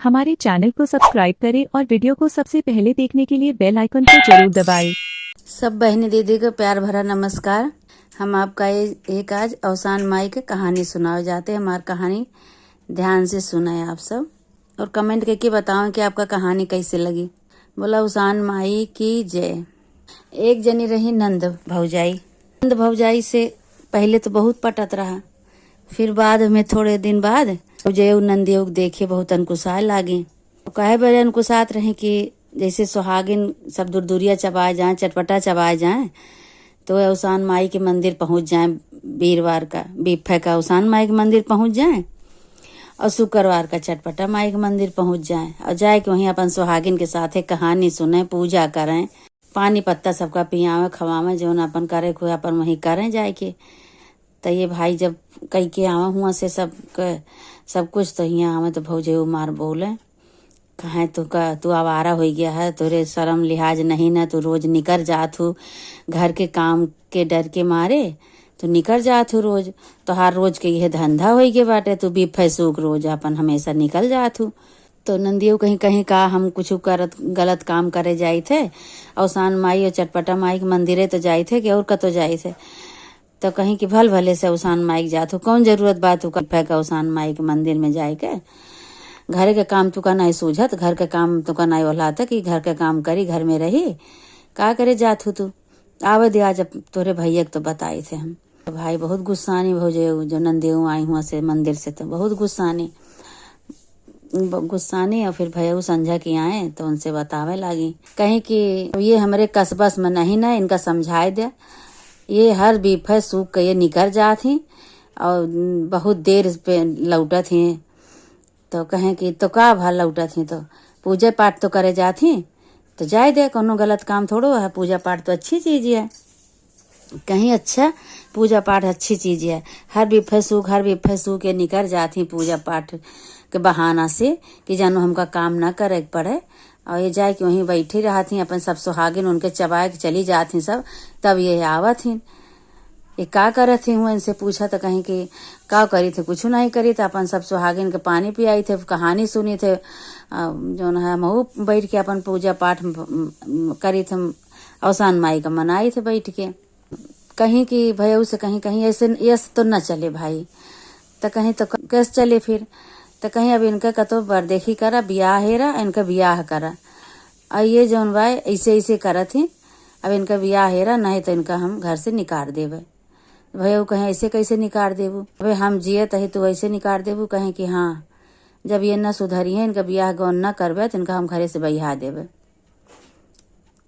हमारे चैनल को सब्सक्राइब करें और वीडियो को सबसे पहले देखने के लिए बेल आइकन को जरूर दबाएं। सब बहनी दीदी को प्यार भरा नमस्कार। हम आपका एक आज अवसान माई की कहानी सुनाए जाते हैं। हमारी कहानी ध्यान से सुनाए आप सब और कमेंट करके बताओ कि आपका कहानी कैसे लगी। बोला अवसान माई की जय। एक जनी रही नंद भौजाई। नंद भौजाई से पहले तो बहुत पटत रहा, फिर बाद में थोड़े दिन बाद भौजाई नंदियों देखे बहुत अनुकुसाए लागे। कहे बड़े अनुकुसात रहे कि जैसे सुहागिन सब दूरिया चबाए जाए, चटपटा चबाए जाए तो अवसान माई के मंदिर पहुंच जाए। वीरवार का बीफे का अवसान माई के मंदिर पहुंच जाए और शुक्रवार का चटपटा माई के मंदिर पहुंच जाए और जाए कि वहीं अपन सुहागिन के साथ कहानी सुने, पूजा करें, पानी पत्ता सबका पियावे खवावे, जो अपन करे खुए अपन वहीं करें जाए के। तो ये भाई जब कई के आवा हुआ से सब कुछ तो यहाँ आवे तो भौजे मार बोले कहे तू आवारा हो गया है, तोरे शर्म लिहाज नहीं ना, तू रोज निकल जात हूँ घर के काम के डर के मारे, तू निकल जात हूँ रोज, तो हर रोज के यह धंधा हो गया बाटे, तू भी फैसूक रोज अपन हमेशा निकल जात हूँ। तो नंदियों कहीं कहीं का हम कुछ गलत काम करे जाए थे, अवसान माई और चटपटा माई के मंदिरे तो जाए थे कि और कतो जाए थे। तो कहीं कि भल भले से अवसान माई के जात हो, कौन जरूरत बात हो का अवसान माई के मंदिर में जाए के। घर के काम तुका नहीं सूझत, घर के काम तुका नहीं ओलाता कि घर के काम करी, घर में रही का करे जात हो तू। आवे दे आज तोरे भैया तो बताए थे हम। तो भाई बहुत गुस्सानी भौजे जो नंदियों आई हुआ से मंदिर से, तो बहुत गुस्सानी और फिर भैया संझा की आए तो उनसे बतावे लगी कहीं कि ये हमारे कस्बस में नहीं ना, इनका समझाए दे, ये हर बीफे सूख के ये निकल जात ही और बहुत देर पे लौटत ही। तो कहें कि तो का भा लौटत ही, तो पूजा पाठ तो करे जात ही तो जाए दे, कोनो गलत काम थोड़ो है, पूजा पाठ तो अच्छी चीज है। कहीं अच्छा पूजा पाठ अच्छी चीज है, हर बीफे सूख के निकल जाती पूजा पाठ के बहाना से कि जानो हमका काम ना करे पड़े, और ये जाए कि वहीं बैठी रहती अपन सब सुहागिन उनके चबाए के चली जाती सब। तब ये आवत ही ये का करत ही, इनसे पूछा तो कहीं कि का करी थे, कुछ नहीं करी थे, अपन सब सुहागिन के पानी पियाई थे, कहानी सुनी थे, जो है महू बैठ के अपन पूजा पाठ करी थे, अवसान माई का मनाई थे बैठ के। कहीं कि भैया से कहीं ऐसे तो न चले भाई, तो कहीं तो कैसे चले फिर। तो कहीं अब इनका कतो बरदेखी करा, ब्याह हेरा, इनका ब्याह करा, और ये जौन भाई ऐसे ऐसे करत ही, अब इनका ब्याह हेरा नहीं तो इनका हम घर से निकाल देवे। भैया कहें ऐसे कैसे निकाल देबू, अबे हम जिये तही तो वैसे निकाल देबू। कहें कि हाँ जब ये न सुधरी है, इनका ब्याह गौन न करबे तो इनका हम घरे से बहिहा देवे।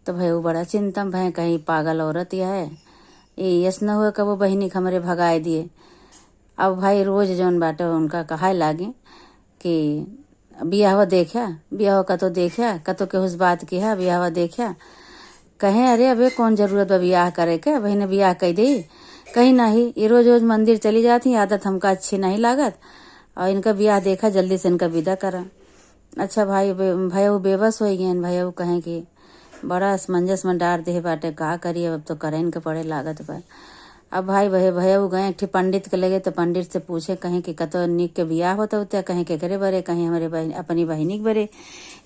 तो भैया बड़ा चिंता भय कहीं पागल औरत यह है, ये यस न हुआ कबो बहिनी हमरे भगाए दिए। अब भाई रोज जौन बाटे उनका कहा लागे कि बियाहवा ब्याह कतो देखा, कतो के उस बात की है ब्याहवा देखा। कहें अरे अबे कौन जरूरत बा ब्याह करे के, बहने ब्याह कह दे। कहीं नहीं, ये रोज रोज मंदिर चली जाती, आदत हमका अच्छी नहीं लागत, और इनका ब्याह देखा जल्दी से इनका विदा करा। अच्छा भाई भैया बेबस हो गए। भैया कहें कि बड़ा असमंजस में डार दे बाटे, का करिए अब तो करे इनके पड़े लागत बा। अब भाई भैया गए एक पंडित के लगे, तो पंडित से पूछे कहीं कि कतो निक के ब्याह होता होता, कहीं के करे बरे, कहीं हमारे बहन अपनी बहनी के बरे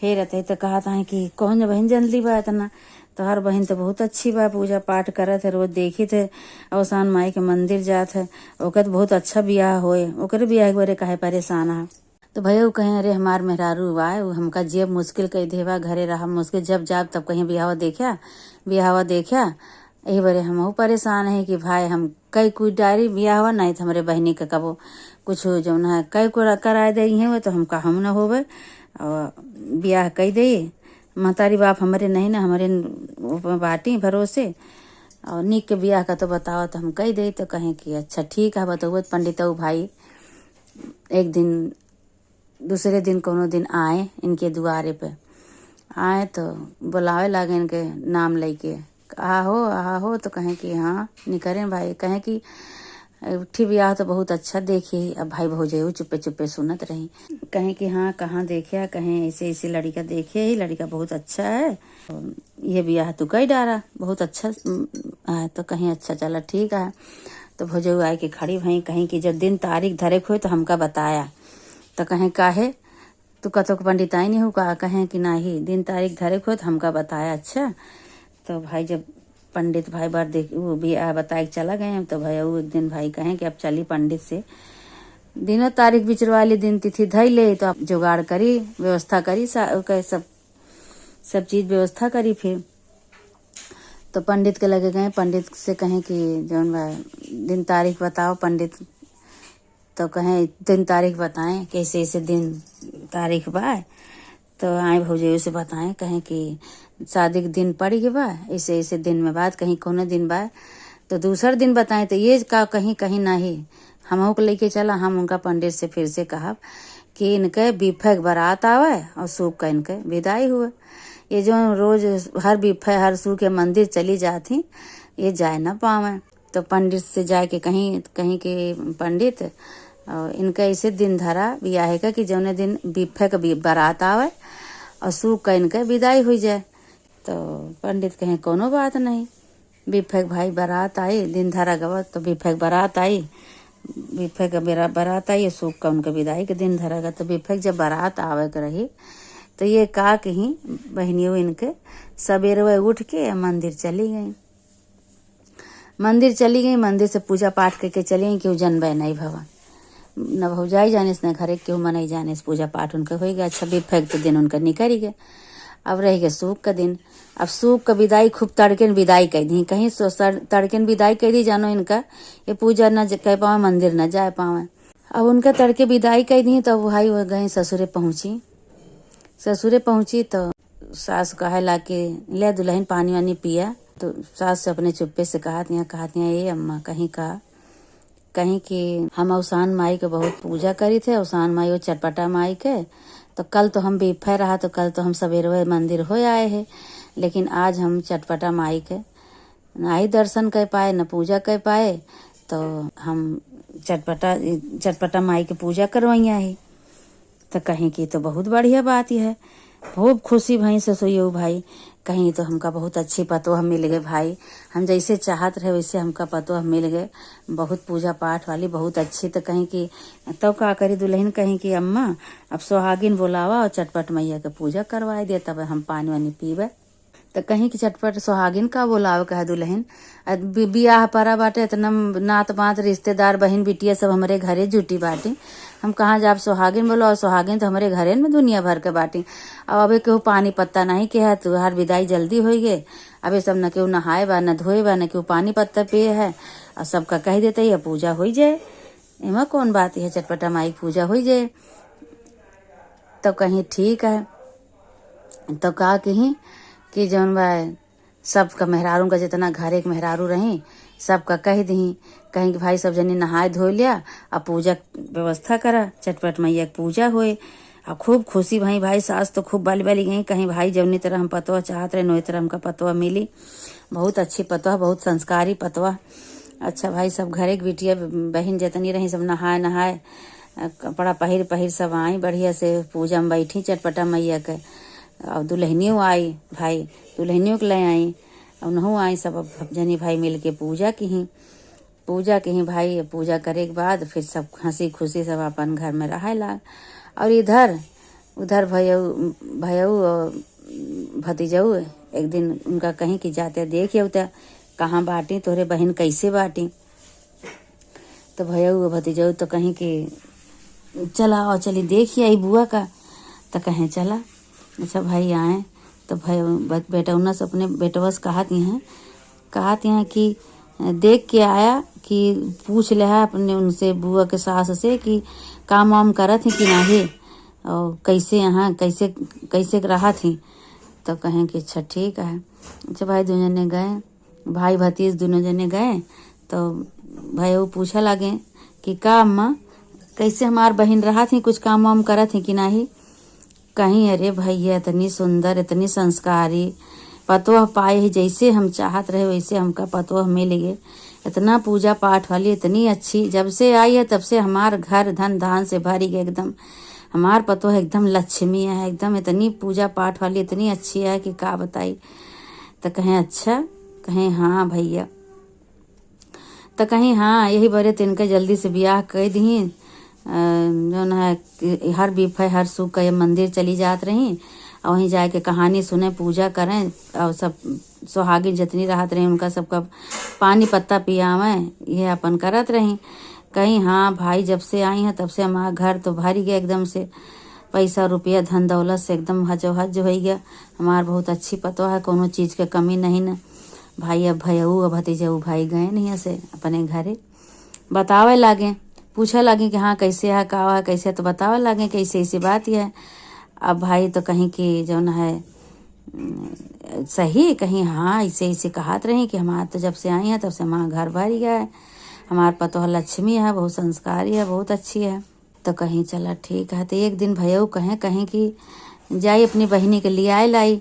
हे रहते। तो कहा था कि कौन बहन जनली बा इतना, तो हर बहन तो बहुत अच्छी बा, पूजा पाठ करत है, रोज देखी थे अवसान माई के मंदिर जात है, ओकर तो बहुत अच्छा ब्याह होए, ओकर ब्याह के बरे काहे परेशान है। तो भैया कहें अरे हमार मेहरारू बा, हमका जेब मुश्किल कह देवा, घरे रहा मुश्किल, जब जाब तब कहीं ब्याहवा देखा यही बरे हम परेशान है कि भाई हम कई कोई डायरी ब्याहवा नहीं था हमारे बहनी का कबो कुछ जो है कई को कराए दे हैं, तो हमका हम न होवे और ब्याह कह दे। महतारी बाप हमारे नहीं ना, हमारे बाटी भरोसे, और निक के ब्याह का तो बताओ तो हम कह दे। तो कहें कि अच्छा ठीक है बताओ। पंडित भाई एक दिन दूसरे दिन कोनो दिन आए इनके दुआरे पे आए, तो बुलावे लागे इनके नाम लेके, आहो तो कहें कि हाँ निकरें भाई। कहें कि उठी ब्याह तो बहुत अच्छा देखी। अब भाई भौजे चुप्पे चुप्पे सुनत रही। कहें कि हाँ कहाँ देखे, कहें ऐसे ऐसे लड़का देखे ही, लड़का बहुत अच्छा है, ये ब्याह तू कई डारा बहुत अच्छा है। तो कहीं अच्छा चला ठीक है। तो भौजे आए के खड़ी भई, कहीं कि जब दिन तारीख धरे हुए तो हमका बताया। तो कहें काहे, तो कतो को पंडित आई नहीं हो कहा कहें कि नहीं दिन तारीख धरे को तो हमका बताया। अच्छा तो भाई जब पंडित भाई बार देख वो भी बताए चला गए तो भाई वो एक दिन भाई कहें कि अब चली पंडित से दिनों तारीख बिचरवा ली दिन तिथि धई ले तो आप जुगाड़ करी व्यवस्था करी सब चीज व्यवस्था करी। फिर तो पंडित के लगे गए पंडित से कहें कि जौन दिन तारीख बताओ पंडित। तो कहें दिन तारीख बताएं कैसे ऐसे दिन तारीख बा। तो आए भौजी से बताएं कहें कि शादी के दिन पड़ गए बा ऐसे ऐसे दिन में बाद कहीं कोनो दिन बा तो दूसरा दिन बताएं। तो ये का कहीं कहीं नहीं हम को लेके चला। हम उनका पंडित से फिर से कहा कि इनके बीफे के बारात आवे और सूप का इनके विदाई हुए। ये जो रोज हर बीफे हर सू के मंदिर चली जाती ये जाए ना पावे। तो पंडित से जाए के कहीं कहीं के पंडित और इनका ऐसे दिन धरा ब्याह का कि जौने दिन बीफे का बारात आवे और सूप का इनका विदाई हुई जाए। तो पंडित कहें कोनो बात नहीं बीफे भाई बारात आई दिन धरा गवा तो बीफे बारात आई बीफे का बारात आई सूप का उनका विदाई के दिन धरा गया। तो बीफे जब बारात आवे कर रही तो ये का कहीं बहनियों इनके सवेरे उठ के मंदिर चली गई। मंदिर से पूजा पाठ करके चली गई क्यों जनबे नहीं भवन न भौजाई जाने से न घरे क्यों मनाई जाने से पूजा पाठ उनका हो गया। 26 फेंक दिन उनका निकल गया। अब रह गया सूप का दिन। अब सूप का विदाई खूब तड़के विदाई कर दी कहीं तड़के विदाई कर दी जानो इनका ये पूजा न कर पावे मंदिर न जा पावे। अब उनका तड़के विदाई कर दी तो भाई वो गए ससुरे पहुंची तो सास कहे ला के ले दुल्हन पानी वानी पिया। तो सास से अपने चुप्पे से कहती हैं ये अम्मा कहीं कि हम अवसान माई के बहुत पूजा करी थे अवसान माई और चटपटा माई के। तो कल तो हम बीफे रहा तो कल तो हम सवेरे मंदिर हो आए हैं लेकिन आज हम चटपटा माई के ना ही दर्शन कर पाए न पूजा कर पाए। तो हम चटपटा माई के पूजा करवाइया है। तो कहीं की तो बहुत बढ़िया बात है खूब खुशी भई से सोइयो भाई कहीं तो हमका बहुत अच्छी पतोह मिल गए भाई हम जैसे चाहत रहे वैसे हमका पतोह मिल गए बहुत पूजा पाठ वाली बहुत अच्छी। तो कहीं की तो का करी दुल्हन कहीं की अम्मा अब सुहागिन बुलावा और चटपट मैया के पूजा करवाए दे तब हम पानी वानी पीबे। तो कहीं की चटपट सुहागिन का बुलावे कहे दुल्हन बियाह परा बाटे इतना नात बात रिश्तेदार बहन बिटिया सब हमारे घरे जुटी बाटी हम कहाँ जाब सुहागिन बोलो और सुहागिन तो हमारे घरे में दुनिया भर के बाटी। अब अबे केहू पानी पत्ता नहीं के है तुहार विदाई जल्दी हो गए अबे सब न केहू नहाए बा न धोए बा न केहू पानी पत्ता पिए है और सबका कह देते है पूजा हो जाए एमा कौन बात है चटपटा माई पूजा हो जाए। तो कहीं ठीक है तो का कहीं कि जौन बा सबका मेहरारू का जितना घर एक मेहरारू रही सबका कह दी कहीं कि भाई सब जने नहाए धो लिया और पूजा व्यवस्था करा चटपट मैया की पूजा होए। और खूब खुशी भाई सास तो खूब बाली गई कहीं भाई जवनी तरह हम पतवा चाहत रहे नोई तरह हमका पतवा मिली बहुत अच्छी पतवा बहुत संस्कारी पतवा। अच्छा भाई सब घरे की बिटिया बहन जितनी रही सब नहाए कपड़ा पहिर सब आई बढ़िया से पूजा में बैठी चटपटा मैया के। और दुल्हनियों आई भाई दुल्हनियों के ले आई और नहु आई सब जनी भाई मिल के पूजा की भाई पूजा करे के बाद फिर सब हंसी खुशी सब अपन घर में रहे ला। और उधर भयऊ और भतीजऊ एक दिन उनका कहीं की जाते देखिए उतर कहाँ बाटी तोहरे बहन कैसे बाटी। तो भयऊ भतीजऊ तो कहीं की चला और चली देखिए आई बुआ का तो कहें चला। अच्छा भाई आए तो भाई बेटा उन्ना से अपने बेटवा से कहती हैं कि देख के आया कि पूछ ले है अपने उनसे बुआ के सास से कि काम वाम करत ही कि नहीं और कैसे यहाँ कैसे रहा थी। तो कहें कि अच्छा ठीक है। अच्छा भाई दोनों जने गए भाई भतीज दोनों जने गए तो भाई वो पूछा लगे कि का अम्मा कैसे हमार बहन रहा थी कुछ काम वाम करत थी कि नहीं। कहीं अरे भैया इतनी सुंदर इतनी संस्कारी पतोह पाए ही जैसे हम चाहत रहे वैसे हमका पतोह मिल गए इतना पूजा पाठ वाली इतनी अच्छी जब से आई है तब से हमार घर धन धान से भरी गए एकदम हमार पतोह एकदम लक्ष्मी है एकदम इतनी पूजा पाठ वाली इतनी अच्छी है कि का बताई। तो कहें अच्छा कहें हाँ भैया तो कहीं हाँ यही बरे तिनके जल्दी से ब्याह कर दी जो है हर बीफे हर सुख का ये मंदिर चली जात रही और वहीं जाके कहानी सुने, पूजा करें और सब सुहागिन जितनी रहत रही उनका सबका पानी पत्ता पियावें, ये अपन करत रही। कहीं हाँ भाई जब से आई हैं तब से हमारा घर तो भरी गया एकदम से, पैसा रुपया धन दौलत से एकदम हजो हज हो गया। हमार बहुत अच्छी पतो है, कोनो चीज़ के कमी नहीं न। भाई अब भैया अब भतीजा भाई गए नहीं से अपने घरे, बतावे लागे, पूछे लगे कि हाँ कैसे है का है कैसे, तो बतावे लगे कि ऐसे ऐसी बात ही है। अब भाई तो कहीं कि जो न है सही, कहीं हाँ ऐसे ऐसे कहत रही कि हमारे तो जब से आई हैं तब से हमारा घर भर गया है, हमारे पतो लक्ष्मी है, बहुत संस्कारी है, बहुत अच्छी है। तो कहीं चला ठीक है। तो एक दिन भैया कहीं कि जाई अपनी बहनी के लिए आए लाई,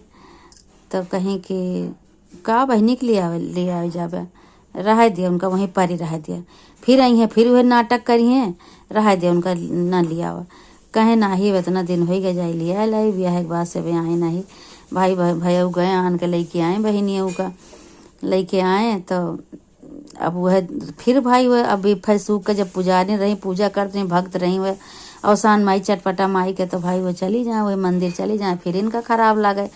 तो कहीं कि का बहनी के लिए आवे जावे, रह दिया उनका वहीं पर ही रह दिया। फिर आई हैं फिर वह नाटक करी हैं, रह दिया उनका न लिया हुआ, कहे ना ही इतना दिन हो गया जाए लिया लाई, ब्याह के बाद से भी आए नहीं। भाई भैया गए आन के लेके आए, बहनियों का लेके आए। तो अब वह फिर भाई वह अभी फैसूक का जब पुजारी रही, पूजा करते रही, भक्त रही वह अवसान माई चटपटा माई के, तो भाई वो चली जाए वही मंदिर चली जाए। फिर इनका खराब लगे,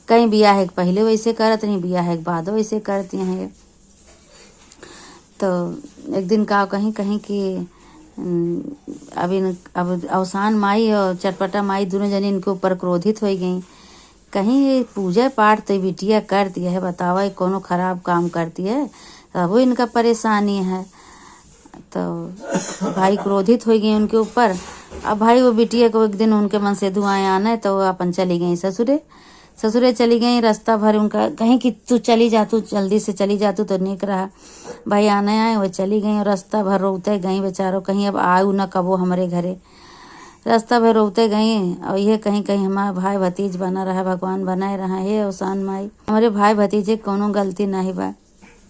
कहीं ब्याह के पहले वैसे करत रही, ब्याह के बाद वैसे करती हैं। तो एक दिन का कहीं कि अब अवसान माई और चटपटा माई दोनों जने इनके ऊपर क्रोधित हो गई। कहीं पूजा पाठ तो बिटिया करती है, बतावा कोनो खराब काम करती है, तब वो इनका परेशानी है। तो भाई क्रोधित हो गई उनके ऊपर। अब भाई वो बिटिया को एक दिन उनके मन से दुआएं आना है, तो वो अपन चली गई ससुरे चली गई। रास्ता भर उनका कहीं कि तू चली जा, तू जल्दी से चली जा, तू तो निक रहा। भाई आने आए वो चली गई और रास्ता भर रोते गई बेचारो, कहीं अब आऊ न कबो हमारे घरे, रास्ता भर रोते गई। और ये कहीं हमारा भाई भतीज बना रहा, भगवान बनाए रहा है अवसान माई, हमारे भाई भतीजे कोनो गलती नहीं बा।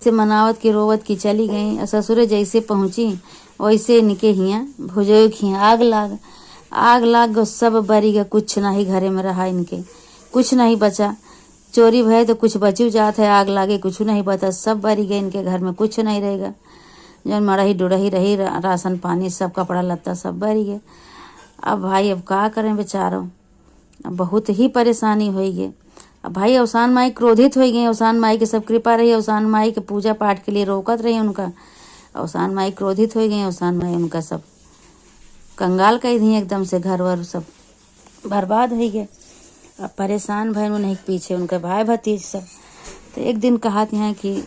से मनावत की रोवत की चली गई। ससुरे जैसे पहुंची वैसे इनके हिया भुजो खिया आग लाग सब बरी गया, कुछ नहीं घरे में रहा, इनके कुछ नहीं बचा। चोरी भय तो कुछ बची जात है, आग लागे कुछ नहीं बचा, सब बरी गए, इनके घर में कुछ नहीं रहेगा। जौन मड़ही डुड़ही रही राशन पानी सब कपड़ा लत्ता सब बरी गए। अब भाई अब का करें बेचारों, अब बहुत ही परेशानी हुई है। अब भाई अवसान माई क्रोधित हो गई, अवसान माई की सब कृपा रही, अवसान माई के पूजा पाठ के लिए रोकत रही उनका, अवसान माई क्रोधित हो गई, अवसान माई उनका सब कंगाल कर दी, एकदम से घर वर सब बर्बाद हो गए। अब परेशान भय उन्हें पीछे उनके भाई भतीज सब। तो एक दिन कहत हैं कि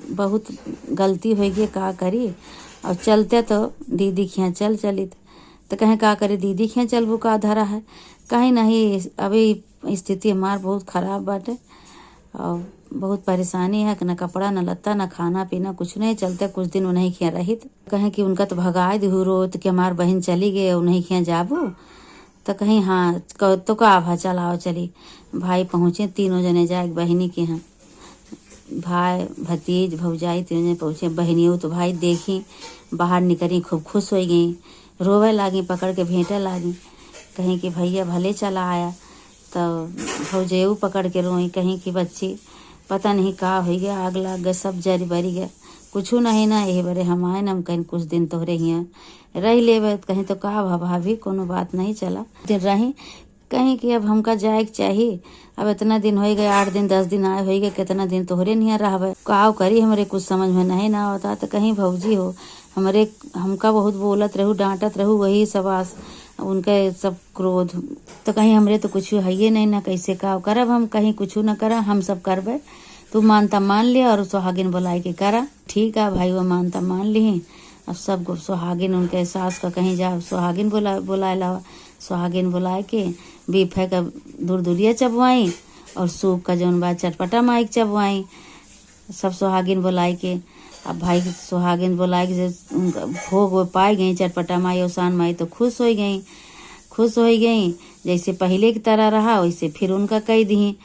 बहुत गलती हो गई, का करी, और चलते तो दीदी खिया चलित, तो कहें का करे दीदी खिया चलबू का धरा है, कहीं नहीं अभी स्थिति हमार बहुत खराब बाटे और बहुत परेशानी है, न कपड़ा न लत्ता न खाना पीना कुछ नहीं, चलते कुछ दिन उन्हें खिया रही। कहें कि उनका तो भगाए दू रोत कि हमार बहन चली गए उन्हें खिया जाबू, तो कहीं हाँ तो का भा चलाओ चली। भाई पहुँचे, तीनों जने जाए बहनी के यहाँ, भाई भतीज भौजाई तीनों जने पहुँचे। बहनियों तो भाई देखी बाहर निकली, खूब खुश हो गई, रोवे लागी, पकड़ के भेंटे लागी, कहीं कि भैया भले चला आया। तो भौजेऊ पकड़ के रोई, कहीं कि बच्ची पता नहीं का हो गया, आग लाग गए, सब जरी बरी गए, कुछ नहीं ना, यही बरे हम आए ना, हम कहीं कुछ दिन तोहरे हियाँ रह ले, कहीं तो का भाभी कोनो बात नहीं चला दिन रही, कहीं कि अब हमका जाए के चाहिए। अब इतना दिन हो गए, 8 दिन 10 दिन आए हो गए, कितना दिन तोहरे नहीं रहबे, काव करी हमरे कुछ समझ में नहीं ना होता। तो कहीं भौजी हो हमरे हमका बहुत बोलत रहू, डांटत रहू, वही सब आस उनके सब क्रोध। तो कहीं हमरे तो कुछ है ही नहीं ना, कैसे का करब हम, कहीं कुछ न करब, हम सब करबे, तू मानता मान लिया और सुहागिन बुलाई के करा। ठीक है भाई वो मानता मान ली। अब सब सुहागिन उनके सास का कहीं जा सुहागिन बुलाए लावा, सुहागिन बुलाए के बीफे का दूरिया चबवाई और सूप का जौन बा चटपटा माई चबवाई, सब सुहागिन बुलाई के। अब भाई सुहागिन बुलाए के उनका भोग वो पाई गई चटपटा माई अवसान माई, तो खुश हो गई जैसे पहले की तरह रहा वैसे फिर उनका कह दी।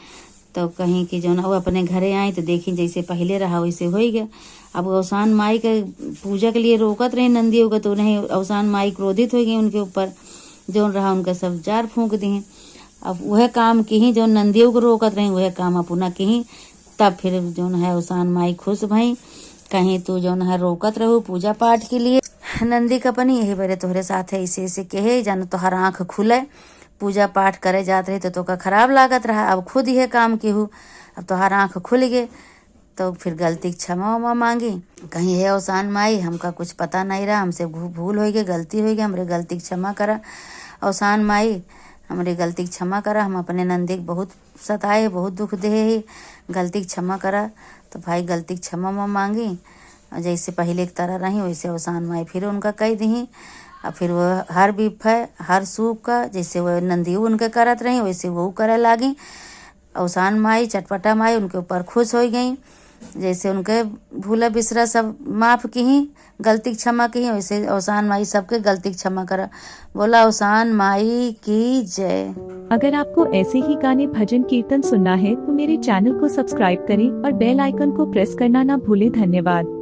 तो कहीं कि जो ना वो अपने घरे आई तो देखी जैसे पहले रहा वैसे हो ही गया। अब अवसान माई के पूजा के लिए रोकत रही नंदियों का, तो उन्हें अवसान माई क्रोधित हो गई उनके ऊपर, जो रहा उनका सब जार फूंक दिए। अब वह काम की ही जो नंदियों को रोकत रही वह काम अपना की ही। तब फिर जो है अवसान माई खुश भई, कहीं तू जो है रोकत रहू पूजा पाठ के लिए, नंदी कपनी यही बरे तोहरे साथ है ऐसे ऐसे कहे जानो तोहर आँख खुले, पूजा पाठ करे जात रही तो तोका खराब लागत रहा, अब खुद यह काम केहू, अब तोहार आँख खुल गए तो फिर गलती की क्षमा उमा मांगी। कहीं है अवसान माई हमका कुछ पता नहीं रहा, हमसे भूल हो गई, गलती हो गई, हमरे गलती की क्षमा करा। अवसान माई हमारी गलती की क्षमा करा, हम अपने नंदी के बहुत सताए, बहुत दुख दे ही, गलती की क्षमा करा। तो भाई गलती की क्षमा उमा मांगी, जैसे पहले की तरह रही वैसे अवसान माई फिर उनका कह दी। और फिर वह हर बिफे हर सूप का जैसे वह नंदी उनके करत रही वैसे वो करे लागी। अवसान माई चटपटा माई उनके ऊपर खुश हो गई, जैसे उनके भूला बिसरा सब माफ की ही, गलती क्षमा की वैसे अवसान माई सबके गलती क्षमा करा। बोला अवसान माई की जय। अगर आपको ऐसे ही गाने भजन कीर्तन सुनना है तो मेरे चैनल को सब्सक्राइब करें और बेल आइकन को प्रेस करना ना भूलें। धन्यवाद।